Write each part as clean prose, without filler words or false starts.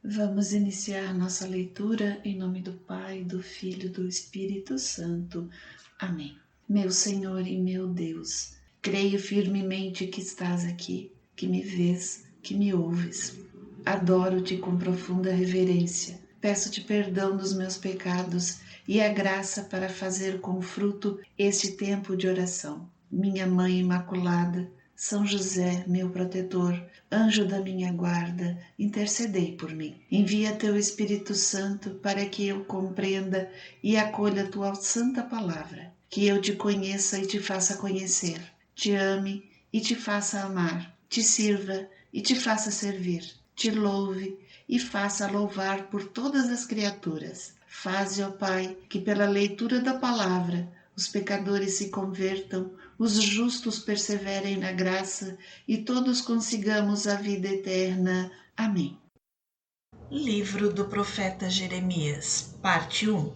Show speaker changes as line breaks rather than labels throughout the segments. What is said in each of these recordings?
Vamos iniciar nossa leitura em nome do Pai, do Filho e do Espírito Santo. Amém. Meu Senhor e meu Deus, creio firmemente que estás aqui, que me vês, que me ouves. Adoro-te com profunda reverência. Peço-te perdão dos meus pecados e a graça para fazer com fruto este tempo de oração. Minha Mãe Imaculada, São José, meu protetor, anjo da minha guarda, intercedei por mim. Envia teu Espírito Santo para que eu compreenda e acolha tua santa palavra, que eu te conheça e te faça conhecer, te ame e te faça amar, te sirva e te faça servir, te louve e faça louvar por todas as criaturas. Faze, ó Pai, que pela leitura da palavra os pecadores se convertam, os justos perseverem na graça e todos consigamos a vida eterna. Amém.
Livro do profeta Jeremias, parte 1.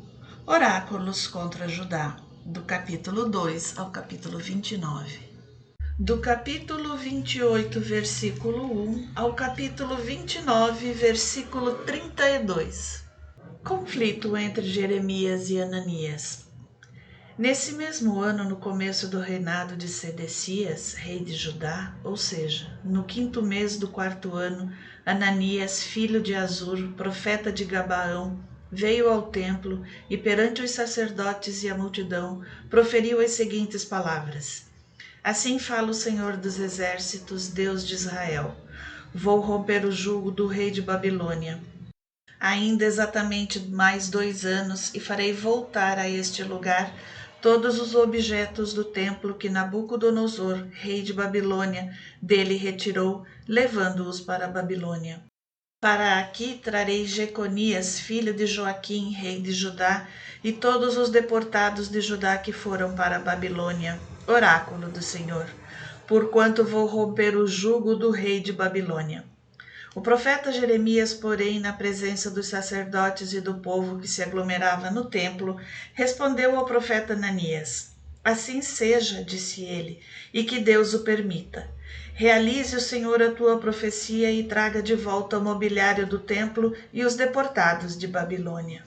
Oráculos contra Judá, do capítulo 2 ao capítulo 29. Do capítulo 28, versículo 1 ao capítulo 29, versículo 32. Conflito entre Jeremias e Ananias. Nesse mesmo ano, no começo do reinado de Sedecias, rei de Judá, ou seja, no 5º mês do 4º ano, Ananias, filho de Azur, profeta de Gabaão, veio ao templo e perante os sacerdotes e a multidão proferiu as seguintes palavras: Assim fala o Senhor dos Exércitos, Deus de Israel: Vou romper o jugo do rei de Babilônia. Ainda exatamente mais 2 anos e farei voltar a este lugar todos os objetos do templo que Nabucodonosor, rei de Babilônia, dele retirou, levando-os para a Babilônia. Para aqui trarei Jeconias, filho de Joaquim, rei de Judá, e todos os deportados de Judá que foram para a Babilônia. Oráculo do Senhor, porquanto vou romper o jugo do rei de Babilônia. O profeta Jeremias, porém, na presença dos sacerdotes e do povo que se aglomerava no templo, respondeu ao profeta Ananias: Assim seja, disse ele, e que Deus o permita. Realize o Senhor a tua profecia e traga de volta o mobiliário do templo e os deportados de Babilônia.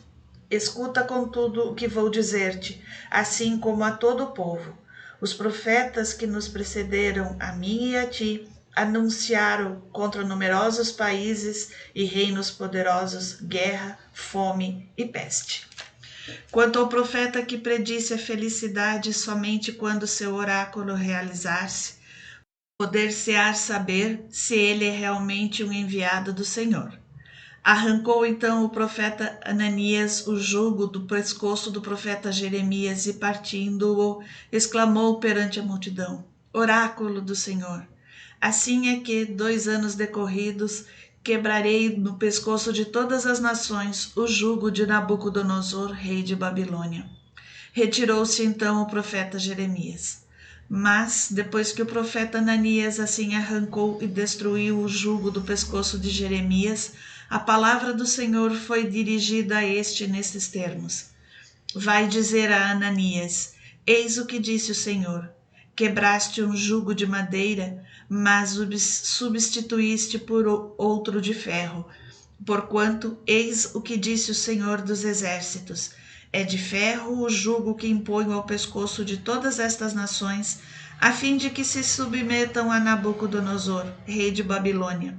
Escuta, contudo, o que vou dizer-te, assim como a todo o povo. Os profetas que nos precederam, a mim e a ti, anunciaram contra numerosos países e reinos poderosos guerra, fome e peste. Quanto ao profeta que predisse a felicidade somente quando seu oráculo realizar-se, poder-se-á saber se ele é realmente um enviado do Senhor. Arrancou então o profeta Ananias o jugo do pescoço do profeta Jeremias e, partindo-o, exclamou perante a multidão: Oráculo do Senhor! Assim é que, 2 anos decorridos, quebrarei no pescoço de todas as nações o jugo de Nabucodonosor, rei de Babilônia. Retirou-se então o profeta Jeremias. Mas, depois que o profeta Ananias assim arrancou e destruiu o jugo do pescoço de Jeremias, a palavra do Senhor foi dirigida a este nesses termos: Vai dizer a Ananias: Eis o que disse o Senhor. Quebraste um jugo de madeira, mas o substituíste por outro de ferro. Porquanto, eis o que disse o Senhor dos Exércitos: É de ferro o jugo que imponho ao pescoço de todas estas nações, a fim de que se submetam a Nabucodonosor, rei de Babilônia.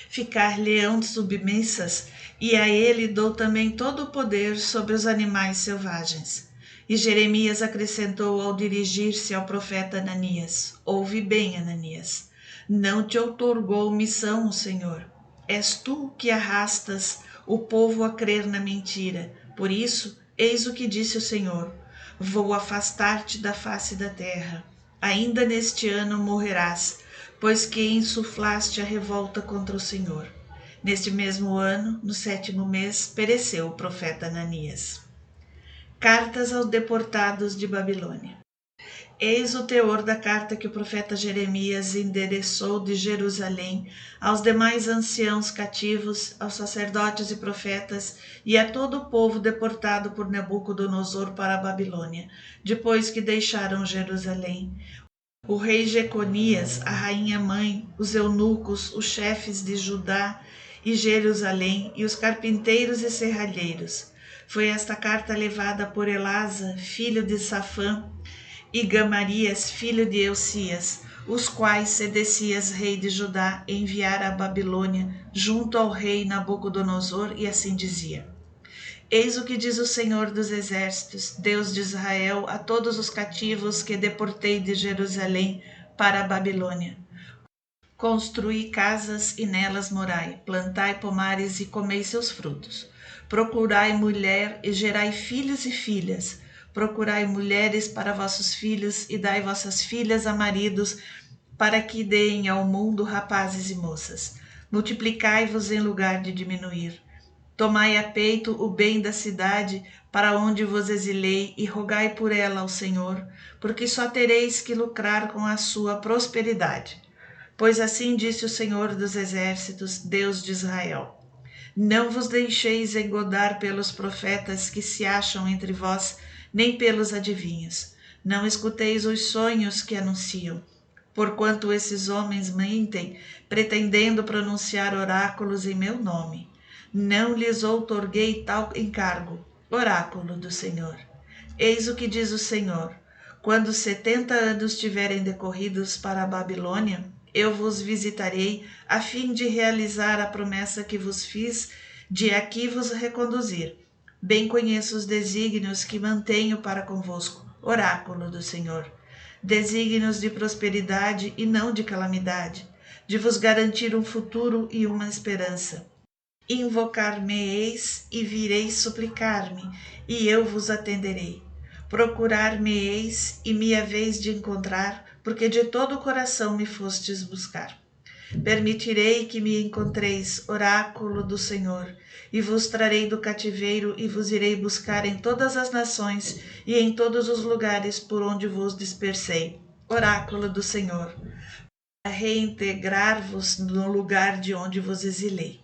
Ficar-lhe-ão submissas, e a ele dou também todo o poder sobre os animais selvagens. E Jeremias acrescentou ao dirigir-se ao profeta Ananias: Ouve bem, Ananias, não te outorgou missão o Senhor. És tu que arrastas o povo a crer na mentira. Por isso, eis o que disse o Senhor: Vou afastar-te da face da terra. Ainda neste ano morrerás, pois que insuflaste a revolta contra o Senhor. Neste mesmo ano, no 7º mês, pereceu o profeta Ananias. Cartas aos deportados de Babilônia. Eis o teor da carta que o profeta Jeremias endereçou de Jerusalém aos demais anciãos cativos, aos sacerdotes e profetas e a todo o povo deportado por Nabucodonosor para a Babilônia, depois que deixaram Jerusalém. O rei Jeconias, a rainha mãe, os eunucos, os chefes de Judá e Jerusalém, e os carpinteiros e serralheiros. Foi esta carta levada por Elasa, filho de Safã, e Gamarias, filho de Elcias, os quais Sedecias, rei de Judá, enviara à Babilônia, junto ao rei Nabucodonosor, e assim dizia: Eis o que diz o Senhor dos Exércitos, Deus de Israel, a todos os cativos que deportei de Jerusalém para a Babilônia. Construí casas e nelas morai, plantai pomares e comei seus frutos. Procurai mulher e gerai filhos e filhas. Procurai mulheres para vossos filhos e dai vossas filhas a maridos, para que deem ao mundo rapazes e moças. Multiplicai-vos em lugar de diminuir. Tomai a peito o bem da cidade, para onde vos exilei, e rogai por ela ao Senhor, porque só tereis que lucrar com a sua prosperidade. Pois assim disse o Senhor dos Exércitos, Deus de Israel: Não vos deixeis engodar pelos profetas que se acham entre vós, nem pelos adivinhos. Não escuteis os sonhos que anunciam. Porquanto esses homens mentem, pretendendo pronunciar oráculos em meu nome. Não lhes outorguei tal encargo, oráculo do Senhor. Eis o que diz o Senhor: Quando 70 anos tiverem decorridos para a Babilônia, eu vos visitarei, a fim de realizar a promessa que vos fiz de aqui vos reconduzir. Bem conheço os desígnios que mantenho para convosco, oráculo do Senhor. Desígnios de prosperidade e não de calamidade, de vos garantir um futuro e uma esperança. Invocar-me-eis e vireis suplicar-me, e eu vos atenderei. Procurar-me-eis e me haveis de encontrar, porque de todo o coração me fostes buscar. Permitirei que me encontreis, oráculo do Senhor, e vos trarei do cativeiro e vos irei buscar em todas as nações e em todos os lugares por onde vos dispersei, oráculo do Senhor, para reintegrar-vos no lugar de onde vos exilei.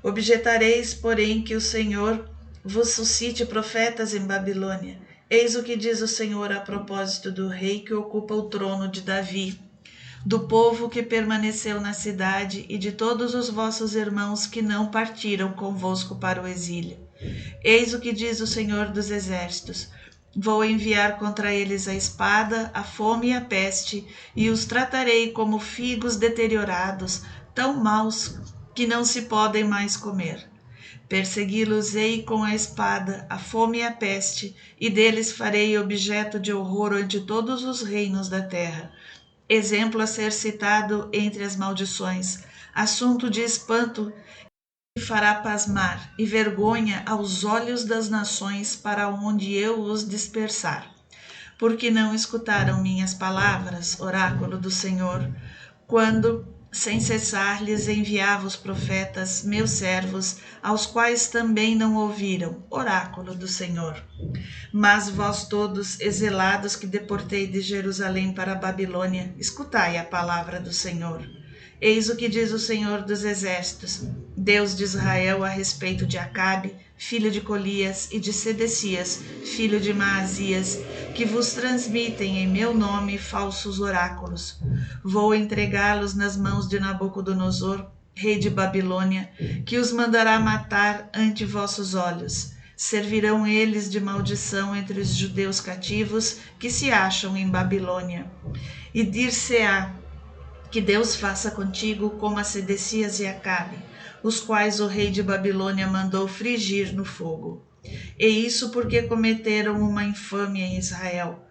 Objetareis, porém, que o Senhor vos suscite profetas em Babilônia. Eis o que diz o Senhor a propósito do rei que ocupa o trono de Davi, do povo que permaneceu na cidade e de todos os vossos irmãos que não partiram convosco para o exílio. Eis o que diz o Senhor dos Exércitos: Vou enviar contra eles a espada, a fome e a peste, e os tratarei como figos deteriorados, tão maus que não se podem mais comer. Persegui-los-ei com a espada, a fome e a peste, e deles farei objeto de horror ante todos os reinos da terra. Exemplo a ser citado entre as maldições, assunto de espanto que fará pasmar, e vergonha aos olhos das nações para onde eu os dispersar. Porque não escutaram minhas palavras, oráculo do Senhor, quando sem cessar lhes enviava os profetas, meus servos, aos quais também não ouviram, oráculo do Senhor. Mas vós todos, exilados que deportei de Jerusalém para a Babilônia, escutai a palavra do Senhor. Eis o que diz o Senhor dos Exércitos, Deus de Israel, a respeito de Acabe, filho de Colias, e de Sedecias, filho de Maasias, que vos transmitem em meu nome falsos oráculos. Vou entregá-los nas mãos de Nabucodonosor, rei de Babilônia, que os mandará matar ante vossos olhos. Servirão eles de maldição entre os judeus cativos que se acham em Babilônia. E dir-se-á: que Deus faça contigo como a Sedecias e Acabe, os quais o rei de Babilônia mandou frigir no fogo. E isso porque cometeram uma infâmia em Israel,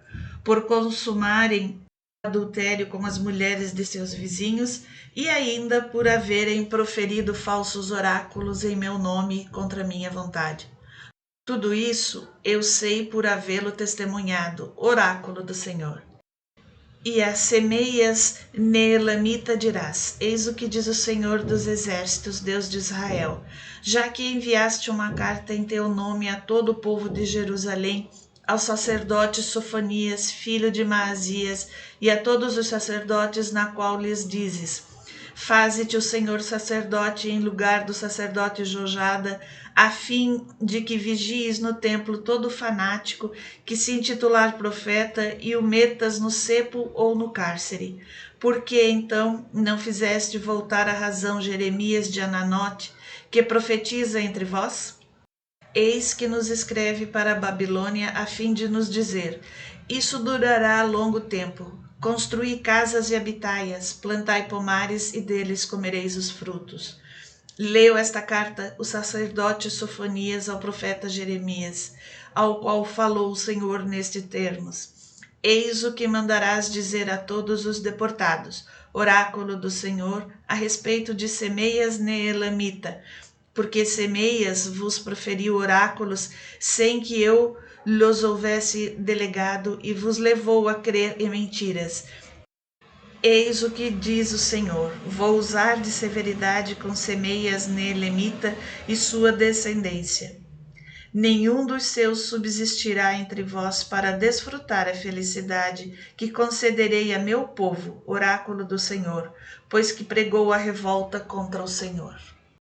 por consumarem adultério com as mulheres de seus vizinhos e ainda por haverem proferido falsos oráculos em meu nome contra minha vontade. Tudo isso eu sei por havê-lo testemunhado, oráculo do Senhor. E a Semeias Neelamita dirás: Eis o que diz o Senhor dos Exércitos, Deus de Israel. Já que enviaste uma carta em teu nome a todo o povo de Jerusalém, ao sacerdote Sofonias, filho de Maasias, e a todos os sacerdotes, na qual lhes dizes: Faze-te o Senhor sacerdote em lugar do sacerdote Jojada, a fim de que vigies no templo todo fanático que se intitular profeta e o metas no cepo ou no cárcere. Por que então não fizeste voltar à razão Jeremias de Ananote, que profetiza entre vós? Eis que nos escreve para a Babilônia a fim de nos dizer: isso durará longo tempo. Construí casas e habitai-as, plantai pomares e deles comereis os frutos. Leu esta carta o sacerdote Sofonias ao profeta Jeremias, ao qual falou o Senhor nestes termos: eis o que mandarás dizer a todos os deportados, oráculo do Senhor, a respeito de Semeias Neelamita, porque Semeias vos proferiu oráculos sem que eu lhos houvesse delegado e vos levou a crer em mentiras. Eis o que diz o Senhor: vou usar de severidade com Semeias Neelamita e sua descendência. Nenhum dos seus subsistirá entre vós para desfrutar a felicidade que concederei a meu povo, oráculo do Senhor, pois que pregou a revolta contra o Senhor.